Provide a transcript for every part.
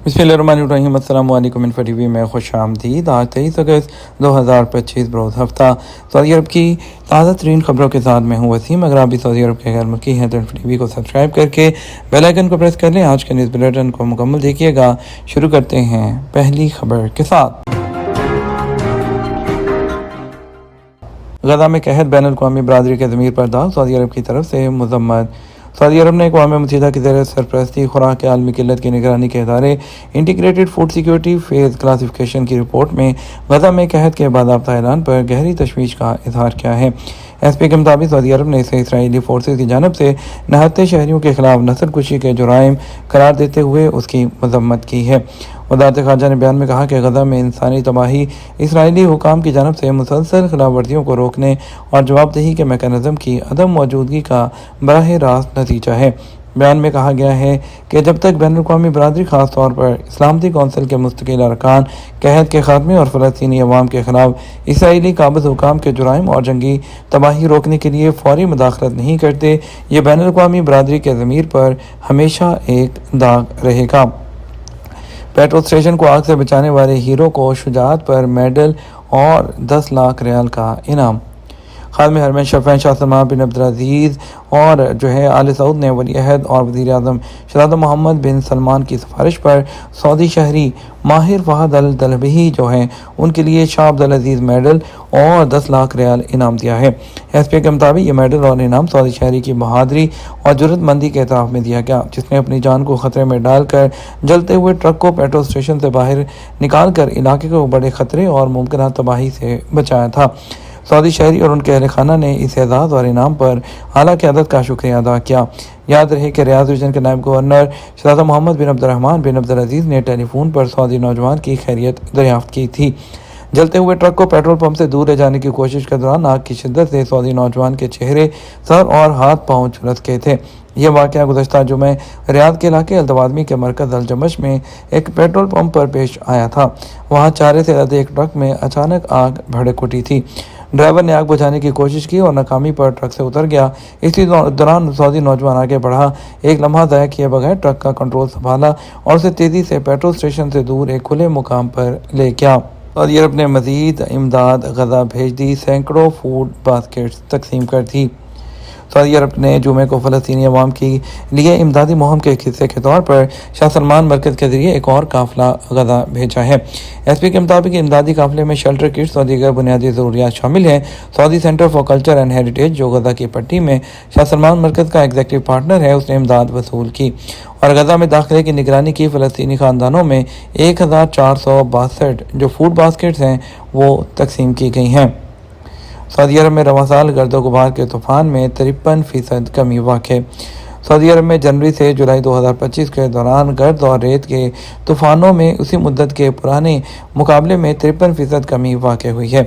बिस्मिल्लाहिर्रहमानिर्रहीम। अस्सलाम वालेकुम। इन्फो टीवी में खुश आमदीद। आज 23 अगस्त 2025 बरोज़ हफ्ता सऊदी अरब की ताज़ा तरीन खबरों के साथ मैं हूँ वसीम। अगर आप भी सऊदी अरब के गैर मुल्की हैं तो इन्फो टीवी को सब्सक्राइब करके बेल आइकन को प्रेस कर लें। आज के न्यूज़ बुलेटिन को मुकम्मल देखिएगा। शुरू करते हैं पहली खबर के साथ। गजा में कहत बैनुल अक़वामी बरादरी के ज़मीर पर दाग, सऊदी अरब की तरफ से मज़म्मत। सऊदी अरब ने अक़वाम मुत्तहिदा की ज़ेर सरपरस्ती खुराक के आलमी किल्लत की निगरानी के इदारे integrated food security phase classification की रिपोर्ट में गजा में कहत के बाज़ाब्ता ऐलान पर गहरी तशवीश का इजहार किया है। एसपी के मुताबिक सऊदी अरब ने इसे इसराइली फोर्सेज की जानब से नहत्ते शहरियों के खिलाफ नस्ल कुशी के जुराइम करार देते हुए उसकी मजम्मत की है। वज़ारत ख़ारजा ने बयान में कहा कि गजा में इंसानी तबाही इसराइली हुकाम की जानब से मुसलसल खिलाफ वर्जियों को रोकने और जवाबदेही के मैकेनिज़्म की अदम मौजूदगी का बराह रास्त नतीजा है। बयान में कहा गया है कि जब तक बैनुल अक़वामी बरादरी ख़ास तौर पर इस्लामती कौंसिल के मुस्तकिल अरकान कहत के ख़ात्मे और फ़लस्तीनी अवाम के ख़िलाफ़ इसराइली काबिज़ हुकाम के जुराइम और जंगी तबाही रोकने के लिए फ़ौरी मुदाखलत नहीं करते, ये बैनुल अक़वामी बरादरी के ज़मीर पर हमेशा एक दाग रहेगा। पेट्रोल स्टेशन को आग से बचाने वाले हीरो को शुजाअत पर मेडल और 10 लाख रियाल का इनाम। खादम हरमैन शफ़ीन शाह सलमान बिन अब्दुल-अज़ीज़ और आले सऊद ने वली अहद और वज़ीर आज़म शहज़ादा मोहम्मद बिन सलमान की सिफारिश पर सऊदी शहरी माहिर फ़हद अल दलबही उनके लिए शाह अब्दुल अज़ीज़ मेडल और 10 लाख रियाल इनाम दिया है। एसपी के मुताबिक ये मेडल और इनाम सऊदी शहरी की बहादुरी और जुर्रतमंदी के एतराफ़ में दिया गया, जिसने अपनी जान को ख़तरे में डालकर जलते हुए ट्रक को पेट्रोल स्टेशन से बाहर निकाल कर इलाके को बड़े ख़तरे और मुमकिन तबाही से बचाया था। सऊदी शहरी और उनके अहल खाना ने इस एजाज़ और इनाम पर आला क़यादत का शुक्रिया अदा किया। याद रहे कि रियाद रीजन के नायब गवर्नर शहज़ादा मोहम्मद बिन अब्दुर्रहमान बिन अब्दुल-अज़ीज़ ने टेलीफोन पर सऊदी नौजवान की खैरियत दरियाफ्त की थी। जलते हुए ट्रक को पेट्रोल पंप से दूर ले जाने की कोशिश के दौरान आग की शिद्दत से सऊदी नौजवान के चेहरे, सर और हाथ पाँव झुलस गए थे। यह वाक़या गुज़श्ता जुमे रियाद के इलाके अल्तवादमी के मरकज़ अल-जमश में एक पेट्रोल पंप पर पेश आया था। वहाँ 4 से ज़्यादा एक ट्रक में अचानक आग भड़क उठी थी। ड्राइवर ने आग बुझाने की कोशिश की और नाकामी पर ट्रक से उतर गया। इसी दौरान सऊदी नौजवान आगे बढ़ा, एक लम्हा ज़ाया किए बगैर ट्रक का कंट्रोल संभाला और उसे तेज़ी से पेट्रोल स्टेशन से दूर एक खुले मुकाम पर ले गया। सऊदी अरब ने मज़ीद इमदाद गजा भेज दी, सैकड़ों फूड बास्केट्स तकसीम कर दी। सऊदी अरब ने जुमे को फ़लस्तीनी अवाम के लिए इमदादी मुहिम के एक हिस्से के तौर पर शाह सलमान मरकज़ के ज़रिए एक और काफ़िला गजा भेजा है। एसपी के मुताबिक इमदादी काफ़िले में शेल्टर किट्स और दीगर बुनियादी ज़रूरियात शामिल हैं। Saudi centre for culture and heritage, जो गजा की पट्टी में शाह सलमान मरकज़ का एग्जीक्यूटिव पार्टनर है, उसने इमदाद वसूल की और गजा में दाखिले की निगरानी की। फ़लस्तीनी ख़ानदानों में 1462 जो फूड बास्केट्स हैं वो तकसीम की गई हैं। सऊदी अरब में रवां साल गर्दो गुबार के तूफ़ान में 53% कमी वाक़ई। सऊदी अरब में जनवरी से जुलाई 2025 के दौरान गर्द और रेत के तूफ़ानों में उसी मुद्दत के पुराने मुकाबले में 53% कमी वाक़ई हुई है।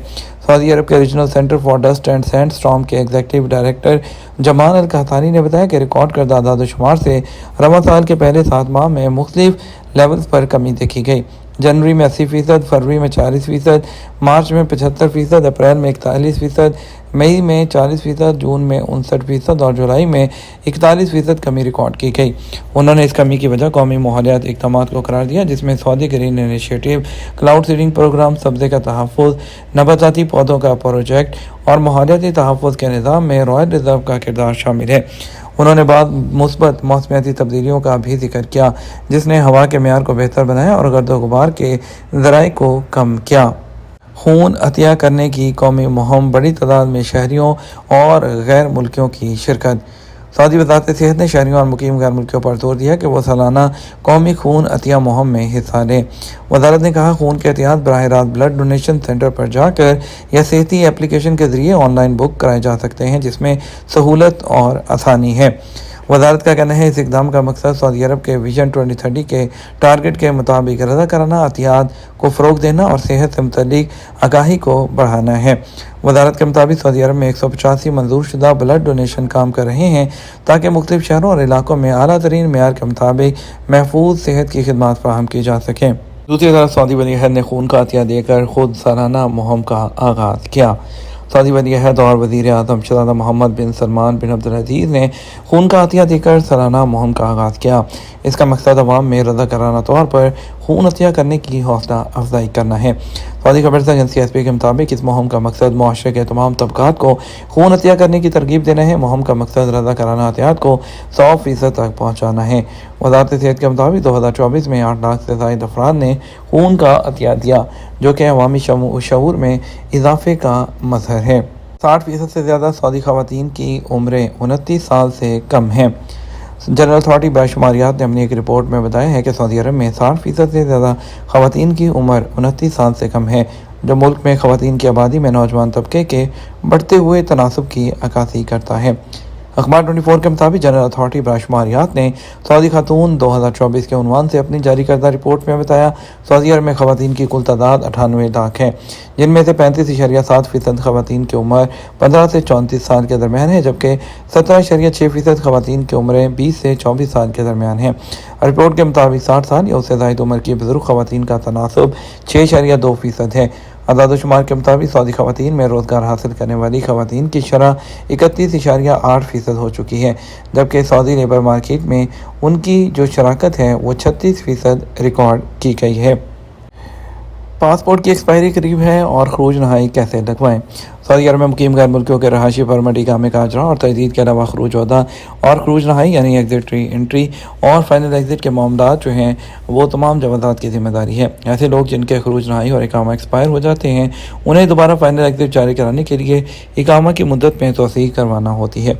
सऊदी अरब के regional centre for dust and sand storm के एग्जीक्यूटिव डायरेक्टर जमान अल कहतानी ने बताया कि रिकॉर्ड करदा आदाद-ओ-शुमार से रवां साल के पहले 7 माह में मुख्तलिफ लेवल्स पर कमी देखी गई। जनवरी में 80%, फरवरी में 40%, मार्च में 75%, अप्रैल में 41%, मई में 40%, जून में 59% और जुलाई में 41% कमी रिकॉर्ड की गई। उन्होंने इस कमी की वजह कौमी माहौलियाती इक़दामात को करार दिया, जिसमें Saudi green initiative, cloud seeding program, सब्ज़े का तहफ़्फ़ुज़, नबाताती पौधों का प्रोजेक्ट और माहौलियाती तहफ़्फ़ुज़ के निज़ाम में रॉयल रिज़र्व का किरदार शामिल है। उन्होंने बाद मुस्बत मौसमियाती तब्दीलियों का भी जिक्र किया, जिसने हवा के मेयार को बेहतर बनाया और गर्दो गुबार के ज़राए को कम किया। खून अतिया करने की कौमी मुहिम, बड़ी तादाद में शहरियों और गैर मुल्कियों की शिरकत। सऊदी वज़ारत सेहत ने शहरियों और मुकीम गैर मुल्कियों पर जोर दिया कि वो सालाना कौमी खून अतिया मुहिम में हिस्सा लें। वज़ारत ने कहा, खून के एहतियात बराह रास्त ब्लड डोनेशन सेंटर पर जाकर या सेहती एप्लीकेशन के ज़रिए ऑनलाइन बुक कराए जा सकते हैं, जिसमें सहूलत और आसानी है। वज़ारत का कहना है इस इक़दाम का मकसद सऊदी अरब के विजन 2030 के टारगेट के मुताबिक रज़ा कराना अतियात को फ़रोग़ देना और सेहत से मुतल्लिक़ आगाही को बढ़ाना है। वज़ारत के मुताबिक सऊदी अरब में 185 मंजूर शुदा ब्लड डोनेशन काम कर रहे हैं, ताकि मुख्तलिफ़ शहरों और इलाकों में आला तरीन मेयार के मुताबिक महफूज सेहत की खिदमत फ़राहम की जा सकें। दूसरी तरफ सऊदी वली अहद ने खून का अतिया देकर खुद सालाना मुहिम का आगाज़ किया। सऊदी वली अहद और वज़ीर आज़म शहज़ादा मोहम्मद बिन सलमान बिन अब्दुल-अज़ीज़ ने खून का अतिया देकर सालाना मुहिम का आगाज़ किया। इसका मकसद अवाम में रज़ाकाराना तौर पर खून अतिया करने की हौसला अफजाई करना है। सऊदी खबर एजेंसी एसपी के मुताबिक इस मुहिम का मकसद मुआशरे के तमाम तबकात को खून अतिया करने की तरगीब देना है। मुहिम का मकसद रज़ाकाराना अतियात को 100% तक पहुँचाना है। वज़ारत सेहत के मुताबिक 2024 में 8 लाख से ज़ायद अफराद ने खून का अतिया दिया, जो कि अवामी शऊर में इजाफे का मज़हर है। 60% से ज़्यादा सऊदी ख़वातीन की उम्रें 29 साल से कम हैं। जनरल अथॉरिटी बेशुमारियात ने अपनी एक रिपोर्ट में बताया है कि सऊदी अरब में 60% से ज़्यादा ख़वातीन की उम्र 29 साल से कम है, जो मुल्क में ख़वातीन की आबादी में नौजवान तबके के बढ़ते हुए तनासब की अक्कासी करता है। अखबार 24 के मुताबिक जनरल अथॉरिटी बेशुमारियात ने सऊदी खातून 2024 के उन्वान से अपनी जारी करदा रिपोर्ट में बताया, सऊदी अरब में ख़वातीन की कुल तादाद 98 लाख है, जिनमें से 35.7% ख़वातीन की उम्र 15 से 34 साल के दरमियान है, जबकि 17.6% ख़वातीन की उम्रें 20 से 24 साल के दरमियान है। रिपोर्ट के मुताबिक 60 साल या उससे ज़ायद उम्र की बुजुर्ग ख़वातीन का तनासब 6.2% है। आदाद-ओ-शुमार के मुताबिक सऊदी ख़वातीन में रोज़गार हासिल करने वाली ख़वातीन की शरह 31.8% हो चुकी है, जबकि सऊदी लेबर मार्केट में उनकी जो शराकत है वो 36% रिकॉर्ड की गई है। पासपोर्ट की एक्सपायरी करीब है और खरूज नहाई कैसे लगवाएं। सऊदी अरब में मुकीम गैर मुल्कियों के रहायशी परमिट इकामे का अजरा और तजदीद के अलावा खरूज वदा और खरूज नहाई यानी एग्जिट एंट्री और फाइनल एग्जिट के मामलात जो हैं वो तमाम जवाज़ात की ज़िम्मेदारी है। ऐसे लोग जिनके खरूज नहाई और इकामा एक्सपायर हो जाते हैं, उन्हें दोबारा फाइनल एग्जिट जारी कराने के लिए इकामा की मुद्दत में तोसी करवाना होती है।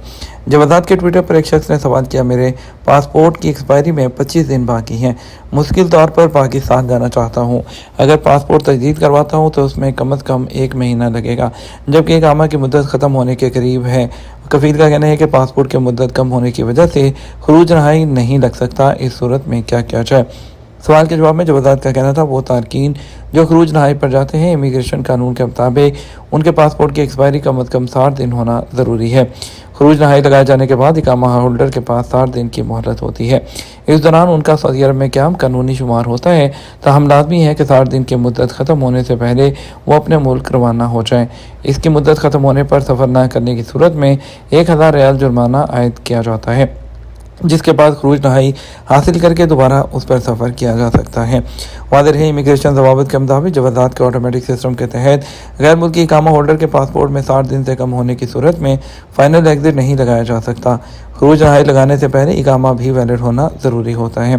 जवाज़ात के ट्विटर पर एक शख्स ने सवाल किया, मेरे पासपोर्ट की एक्सपायरी में 25 दिन बाकी हैं, मुश्किल तौर पर पाकिस्तान जाना चाहता हूँ। अगर पासपोर्ट तजदीद करवाता हूँ तो उसमें कम अज़ कम 1 महीना लगेगा, जबकि इकामा की मुद्दत ख़त्म होने के करीब है। कफील का कहना है कि पासपोर्ट की मुद्दत कम होने की वजह से खरूज नहाई नहीं लग सकता। इस सूरत में क्या किया जाए? सवाल के जवाब में जो वज़ारत का कहना था, वो तारकीन जो खरूज नहाई पर जाते हैं, इमिग्रेशन कानून के मुताबिक उनके पासपोर्ट की एक्सपायरी कम अज़ कम 60 दिन होना ज़रूरी है। खरूज नहाई लगाए जाने के बाद इकामा होल्डर के पास 60 दिन की मोहलत होती है। इस दौरान उनका सऊदी अरब में क़याम कानूनी शुमार होता है, ताहम लाज़मी है कि 60 दिन की मुद्दत ख़त्म होने से पहले वो अपने मुल्क रवाना हो जाएँ। इसकी मुद्दत ख़त्म होने पर सफ़र न करने की सूरत में 1000 रियाल जुर्माना आयद किया जाता है, जिसके बाद खरूज नहाई हासिल करके दोबारा उस पर सफ़र किया जा सकता है। वाज़ेह है, इमिग्रेशन ज़वाबित के मुताबिक जवाज़ात के ऑटोमेटिक सिस्टम के तहत गैर मुल्की इकामा होल्डर के पासपोर्ट में 60 दिन से कम होने की सूरत में फ़ाइनल एग्जिट नहीं लगाया जा सकता। खरूज नहाई लगाने से पहले इकामा भी वैलिड होना ज़रूरी होता है,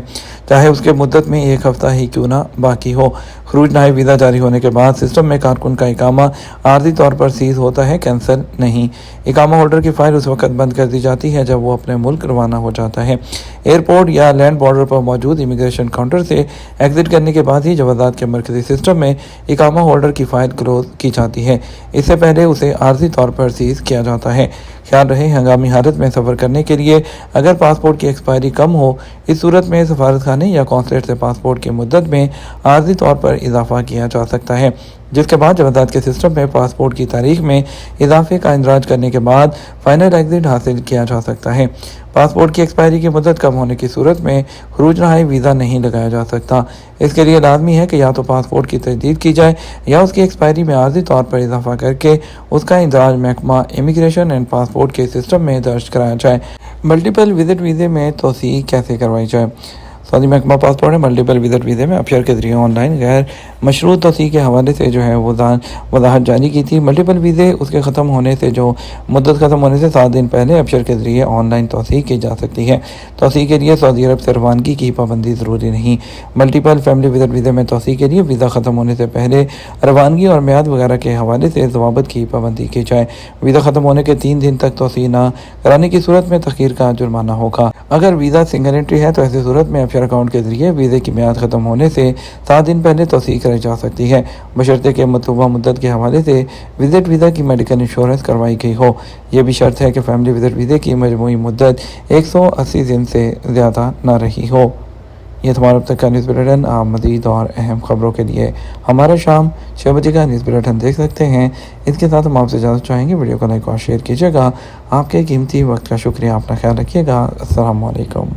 चाहे उसके मुद्दत में 1 हफ़्ता ही क्यों ना बाकी हो। खरूज नहाई वीज़ा जारी होने के बाद सिस्टम में कारकुन का इकामा आर्जी तौर पर सीज होता है, कैंसिल नहीं। इकामा होल्डर की फ़ाइल उस वक्त बंद कर दी जाती है जब वो अपने मुल्क रवाना हो जाता है। एयरपोर्ट या लैंड बॉर्डर पर मौजूद इमिग्रेशन काउंटर से एग्जिट करने के बाद ही जवाज़ात के मरकज़ी सिस्टम में इकामा होल्डर की फ़ाइल क्लोज की जाती है। इससे पहले उसे आर्जी तौर पर सीज किया जाता है। ख्याल रहे, हंगामी हालत में सफ़र करने के लिए अगर पासपोर्ट की एक्सपायरी कम हो, इस सूरत में सफारत खाने या कौंसलेट से पासपोर्ट की मुद्दत में आर्जी तौर पर इजाफा किया जा सकता है, जिसके बाद जवाज़ात के सिस्टम में पासपोर्ट की तारीख में इजाफे का इंदराज करने के बाद फाइनल एग्जिट हासिल किया जा सकता है। पासपोर्ट की एक्सपायरी की मुद्दत कम होने की सूरत में खरूज नहाई वीज़ा नहीं लगाया जा सकता। इसके लिए लाजमी है कि या तो पासपोर्ट की तजदीद की जाए या उसकी एक्सपायरी में आर्जी तौर पर इजाफा करके उसका इंदराज महकमा इमिग्रेशन एंड पासपोर्ट के सिस्टम में दर्ज कराया जाए। मल्टीपल विजिट वीज़े में तोसी कैसे करवाई जाए? सऊदी महकमा पासपोर्ट है मल्टीपल विजिट वीज़े में अबशर के ज़रिए ऑनलाइन गैर मशरूत तोसी के हवाले से जो है वो वज़ाहत जारी की थी। मल्टीपल वीज़े उसके ख़त्म होने से जो मुद्दत ख़त्म होने से 7 दिन पहले अबशर के ज़रिए ऑनलाइन तोसी की जा सकती है। तोसी के लिए सऊदी अरब से रवानगी की पाबंदी ज़रूरी नहीं। मल्टीपल फैमिली विजिट वीज़े में तोसी के लिए वीज़ा ख़त्म होने से पहले रवानगी और म्याद वगैरह के हवाले से ज़वाबित की पाबंदी की जाए। वीज़ा ख़त्म होने के 3 दिन तक तोसी न कराने की सूरत में तख़ीर का जुर्माना होगा। अगर वीज़ा सिंगल एंट्री है तो ऐसी सूरत में अबशर अकाउंट के ज़रिए वीज़े की म्याद ख़त्म होने से 7 दिन पहले तोसी कराई जा सकती है, बशर्ते के मतलूबा मुद्दत के हवाले से विजिट वीज़ा की मेडिकल इंश्योरेंस करवाई गई हो। यह भी शर्त है कि फैमिली विजिट वीज़े की मजमूई मुद्दत 180 दिन से ज़्यादा न रही हो। ये तुम्हारा अब तक का न्यूज़ बुलेटिन। आप मज़ीद और अहम ख़बरों के लिए हमारा शाम 6 बजे का न्यूज़ बुलेटिन देख सकते हैं। इसके साथ हम आपसे इजाज़त चाहेंगे। वीडियो को लाइक और शेयर कीजिएगा। आपके कीमती वक्त का शुक्रिया। अपना ख्याल रखिएगा। अस्सलाम वालेकुम।